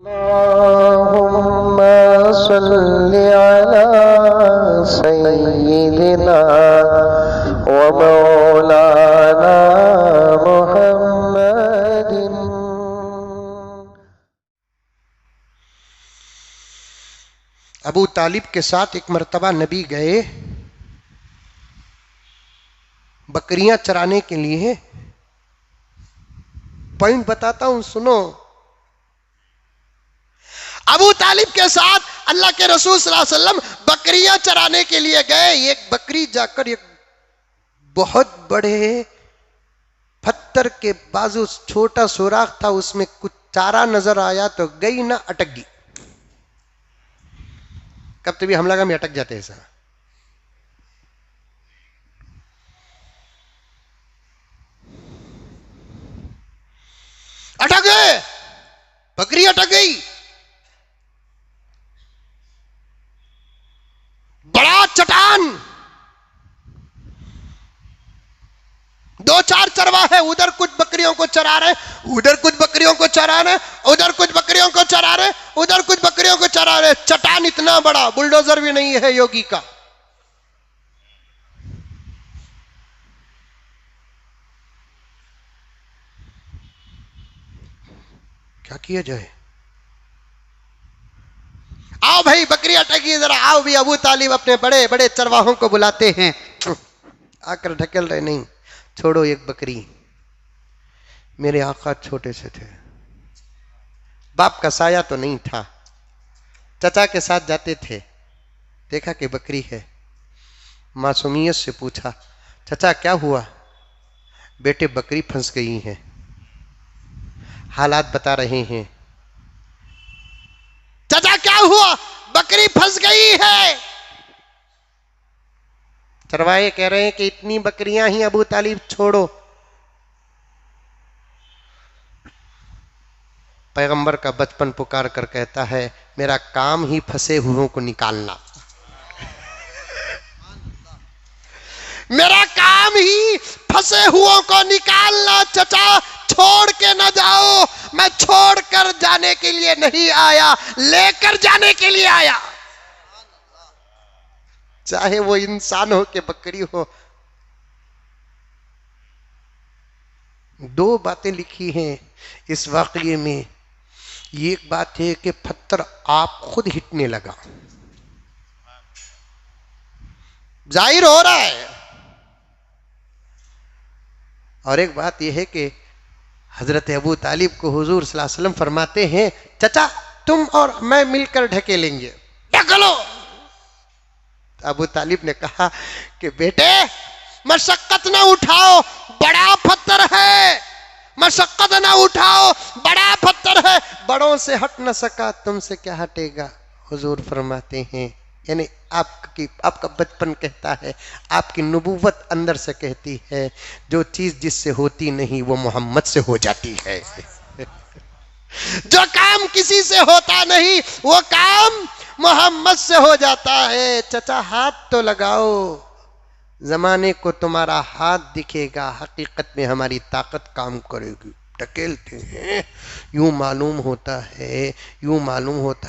अल्लाहुम्मा सल्लि अला सय्यिदिना व मौलाना मुहम्मदिन। अबू तालिब के साथ एक मर्तबा नबी गए बकरियां चराने के लिए। पॉइंट बताता हूं, सुनो। अबू तालिब के साथ अल्लाह के रसूल सल्लल्लाहु अलैहि वसल्लम बकरियां चराने के लिए गए। एक बकरी जाकर एक बहुत बड़े पत्थर के बाजू छोटा सुराख था, उसमें कुछ चारा नजर आया तो गई ना, अटक गई। कब तभी हम लगा में अटक जाते हैं ऐसा। अटक गए, बकरी अटक गई। बड़ा चट्टान, दो चार चरवाहे उधर कुछ बकरियों को चरा रहे, उधर कुछ बकरियों को चरा रहे, उधर कुछ बकरियों को चरा रहे, उधर कुछ बकरियों को चरा रहे। चट्टान इतना बड़ा, बुलडोजर भी नहीं है योगी का। क्या किया जाए? आओ भाई, बकरी अटकी, जरा आओ भी। अबू तालिब अपने बड़े बड़े चरवाहों को बुलाते हैं, आकर ढकेल रहे, नहीं छोड़ो एक बकरी। मेरे आका छोटे से थे, बाप का साया तो नहीं था, चचा के साथ जाते थे, देखा कि बकरी है, मासूमियत से पूछा, चचा क्या हुआ? बेटे बकरी फंस गई है। हालात बता रहे हैं। चचा क्या हुआ? बकरी फंस गई है। चरवाहे कह रहे हैं कि इतनी बकरियां ही अबू तालिब छोड़ो। पैगंबर का बचपन पुकार कर कहता है, मेरा काम ही फंसे हुओं को निकालना, मेरा काम ही फंसे हुओं को निकालना। चचा छोड़ के न जाओ, मैं छोड़ कर जाने के लिए नहीं आया, लेकर जाने के लिए आया। चाहे वो इंसान हो कि बकरी हो। दो बातें लिखी हैं इस वाकये में। एक बात है कि पत्थर आप खुद हिटने लगा, जाहिर हो रहा है। और एक बात यह है कि हजरत अबू तालिब को हुजूर सल्लल्लाहु अलैहि वसल्लम फरमाते हैं, चचा तुम और मैं मिलकर ढकेलेंगे, ढकेलो। अबू तालिब ने कहा कि बेटे मशक्कत ना उठाओ, बड़ा पत्थर है, मशक्कत ना उठाओ, बड़ा पत्थर है, बड़ों से हट न सका, तुमसे क्या हटेगा। हुजूर फरमाते हैं, यानी आपका बचपन कहता है, आपकी नबूवत अंदर से कहती है, जो चीज जिससे होती नहीं वो मोहम्मद से हो जाती है। जो काम किसी से होता नहीं वो काम मोहम्मद से हो जाता है। चचा हाथ तो लगाओ, जमाने को तुम्हारा हाथ दिखेगा, हकीकत में हमारी ताकत काम करेगी। ढकेलते हैं, यूं मालूम होता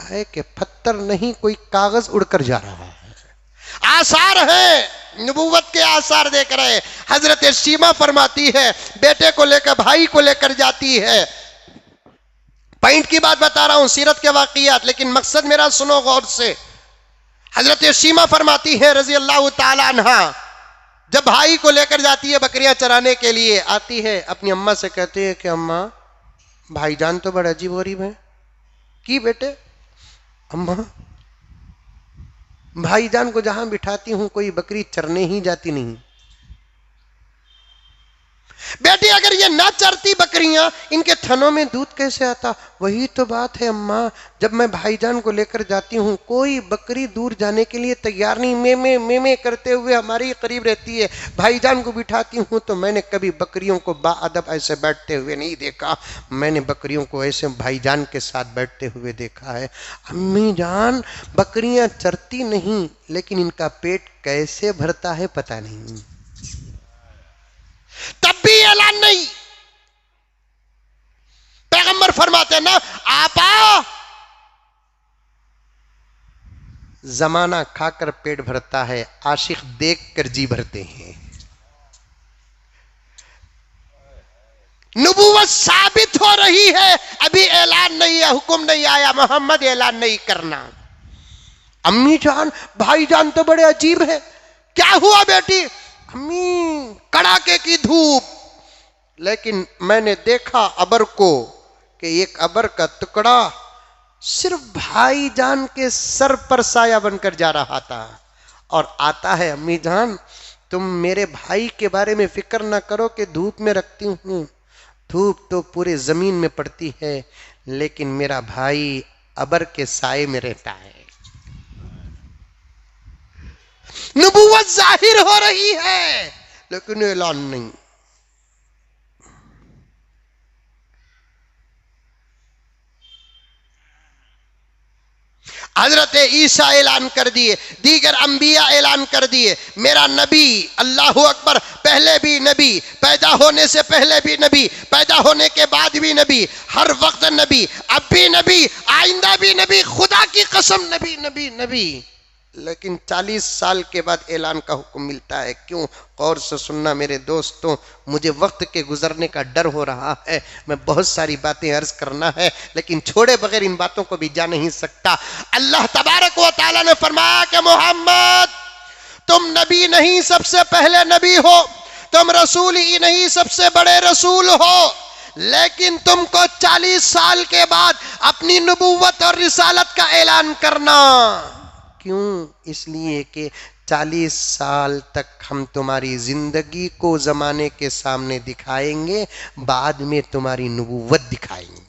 है कि पत्थर नहीं कोई कागज उड़कर जा रहा है। आसार है, नबूवत के आसार देख रहे। हजरत शीमा फरमाती है, बेटे को लेकर भाई को लेकर जाती है। पॉइंट की बात बता रहा हूं, सीरत के वाकयात, लेकिन मकसद मेरा सुनो गौर से। हजरत शीमा फरमाती है रजी अल्लाह ताला अन्हा, जब भाई को लेकर जाती है बकरियां चराने के लिए, आती है अपनी अम्मा से कहती है कि अम्मा भाईजान तो बड़ा अजीब गरीब है। की बेटे? अम्मा भाईजान को जहां बिठाती हूं कोई बकरी चरने ही जाती नहीं। बेटी अगर ये ना चरती बकरियां, इनके थनों में दूध कैसे आता? वही तो बात है अम्मा, जब मैं भाईजान को लेकर जाती हूँ कोई बकरी दूर जाने के लिए तैयार नहीं, में करते हुए हमारे करीब रहती है। भाईजान को बिठाती हूँ तो मैंने कभी बकरियों को बाअदब ऐसे बैठते हुए नहीं देखा, मैंने बकरियों को ऐसे भाईजान के साथ बैठते हुए देखा है। अम्मी जान बकरियां चरती नहीं, लेकिन इनका पेट कैसे भरता है पता नहीं। तब भी ऐलान नहीं। पैगंबर फरमाते ना, आपा जमाना खाकर पेट भरता है, आशिक देख कर जी भरते हैं। नबूवत साबित हो रही है, अभी ऐलान नहीं है, हुक्म नहीं आया, मोहम्मद ऐलान नहीं करना। अम्मी जान भाई जान तो बड़े अजीब है, क्या हुआ बेटी? अम्मी कड़ाके की धूप, लेकिन मैंने देखा अबर को कि एक अबर का टुकड़ा सिर्फ भाई जान के सर पर साया बनकर जा रहा था और आता है, अम्मी जान तुम मेरे भाई के बारे में फिक्र ना करो कि धूप में रखती हूं, धूप तो पूरे जमीन में पड़ती है, लेकिन मेरा भाई अबर के साए में रहता है। नबूवत जाहिर हो रही है, लेकिन ऐलान नहीं। हजरत ईसा ऐलान कर दिए, दीगर अंबिया ऐलान कर दिए, मेरा नबी, अल्लाह अकबर, पहले भी नबी, पैदा होने से पहले भी नबी, पैदा होने के बाद भी नबी, हर वक्त नबी, अब भी नबी, आइंदा भी नबी, खुदा की कसम नबी नबी नबी। लेकिन 40 साल के बाद ऐलान का हुक्म मिलता है। क्यों? गौर से सुनना मेरे दोस्तों, मुझे वक्त के गुजरने का डर हो रहा है, मैं बहुत सारी बातें अर्ज करना है, लेकिन छोड़े बगैर इन बातों को भी जा नहीं सकता। अल्लाह तबारक व तआला ने फरमाया कि मोहम्मद तुम नबी नहीं सबसे पहले नबी हो, तुम रसूल ही नहीं सबसे बड़े रसूल हो, लेकिन तुमको 40 साल के बाद अपनी नबूवत और रिसालत का ऐलान करना। क्यों? इसलिए कि 40 साल तक हम तुम्हारी जिंदगी को जमाने के सामने दिखाएंगे, बाद में तुम्हारी नबूवत दिखाएंगे।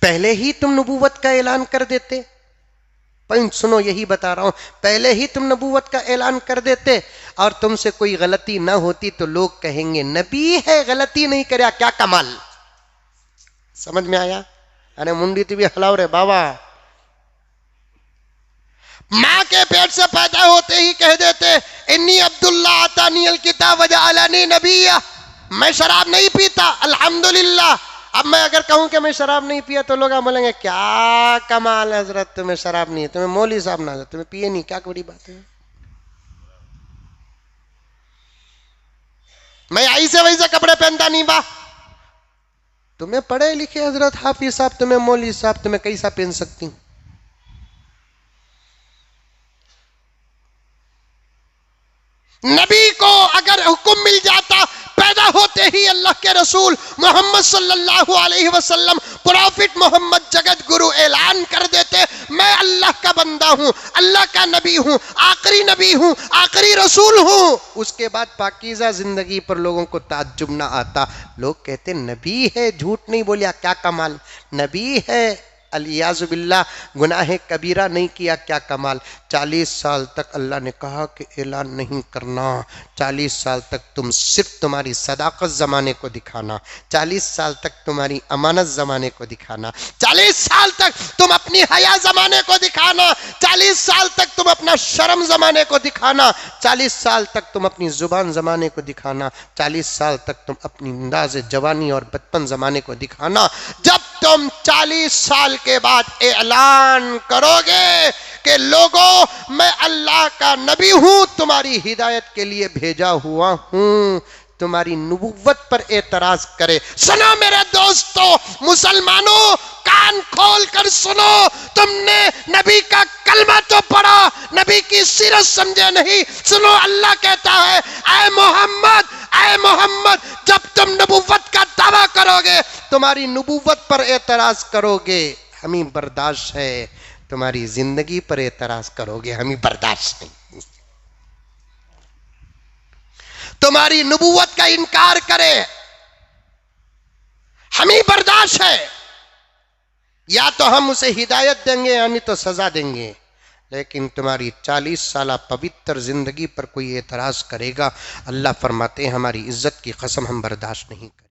पहले ही तुम नबूवत का ऐलान कर देते, पॉइंट सुनो, यही बता रहा हूं, पहले ही तुम नबूवत का ऐलान कर देते और तुमसे कोई गलती ना होती तो लोग कहेंगे नबी है, गलती नहीं करे, क्या कमाल। समझ में आया? अरे मुंडी तो भी हलाओ रे बाबा। मां के पेट से पैदा होते ही कह देते इन्नी अब्दुल्ला आतानियल किताब वजअलनी नबिया, मैं शराब नहीं पीता अल्हम्दुलिल्लाह। अब मैं अगर कहूं कि मैं शराब नहीं पिया तो लोग बोलेंगे क्या कमाल है हजरत, तुम्हें शराब नहीं है, तुम्हें मौलवी साहब ना, तुम्हें पिए नहीं, क्या बड़ी बात है। मैं ऐसे वैसे कपड़े पहनता नहीं बा, तुम्हें पढ़े लिखे हजरत हाफिज साहब, तुम्हें मौलवी साहब, तुम्हें कैसा पहन सकती हूं। नबी को अगर हुक्म मिल जाता, पैदा होते ही अल्लाह के रसूल मोहम्मद सल्लल्लाहु अलैहि वसल्लम, प्रॉफिट मोहम्मद जगत गुरु ऐलान कर देते मैं अल्लाह का बंदा हूं, अल्लाह का नबी हूं, आखिरी नबी हूं, आखिरी रसूल हूं, उसके बाद पाकीज़ा जिंदगी पर लोगों को ताज्जुब ना आता। लोग कहते नबी है, झूठ नहीं बोलिया, क्या कमाल, नबी है, अलियाज़ु बिल्लाह, गुनाह कबीरा नहीं किया, क्या कमाल। 40 साल तक अल्लाह ने कहा कि ऐलान नहीं करना, 40 साल तक तुम सिर्फ तुम्हारी सदाकत जमाने को दिखाना, 40 साल तक तुम्हारी अमानत जमाने को दिखाना, 40 साल तक तुम अपनी हया जमाने को दिखाना, 40 साल तक तुम अपना शर्म जमाने को दिखाना, 40 साल तक तुम अपनी जुबान जमाने को दिखाना, 40 साल तक तुम अपनी अंदाज जवानी और बचपन जमाने को दिखाना। जब तुम 40 साल के बाद ऐलान करोगे कि लोगों मैं अल्लाह का नबी हूं, तुम्हारी हिदायत के लिए भेजा हुआ हूं, तुम्हारी नबुव्वत पर एतराज करे। सुनो मेरे दोस्तों, मुसलमानों, कान खोल कर सुनो, तुमने नबी का कलमा तो पढ़ा, नबी की सीरत समझे नहीं। सुनो, अल्लाह कहता है ऐ मोहम्मद, ऐ मोहम्मद, जब तुम नबुव्वत का दावा करोगे, तुम्हारी नबुव्वत पर एतराज करोगे, हमें बर्दाश्त है, तुम्हारी जिंदगी पर एतराज करोगे, हमें बर्दाश्त नहीं। तुम्हारी नबुव्वत का इनकार करे, हमें बर्दाश्त है, या तो हम उसे हिदायत देंगे या नहीं तो सजा देंगे, लेकिन तुम्हारी 40 साल पवित्र जिंदगी पर कोई एतराज करेगा, अल्लाह फरमाते हैं हमारी इज्जत की कसम हम बर्दाश्त नहीं करें।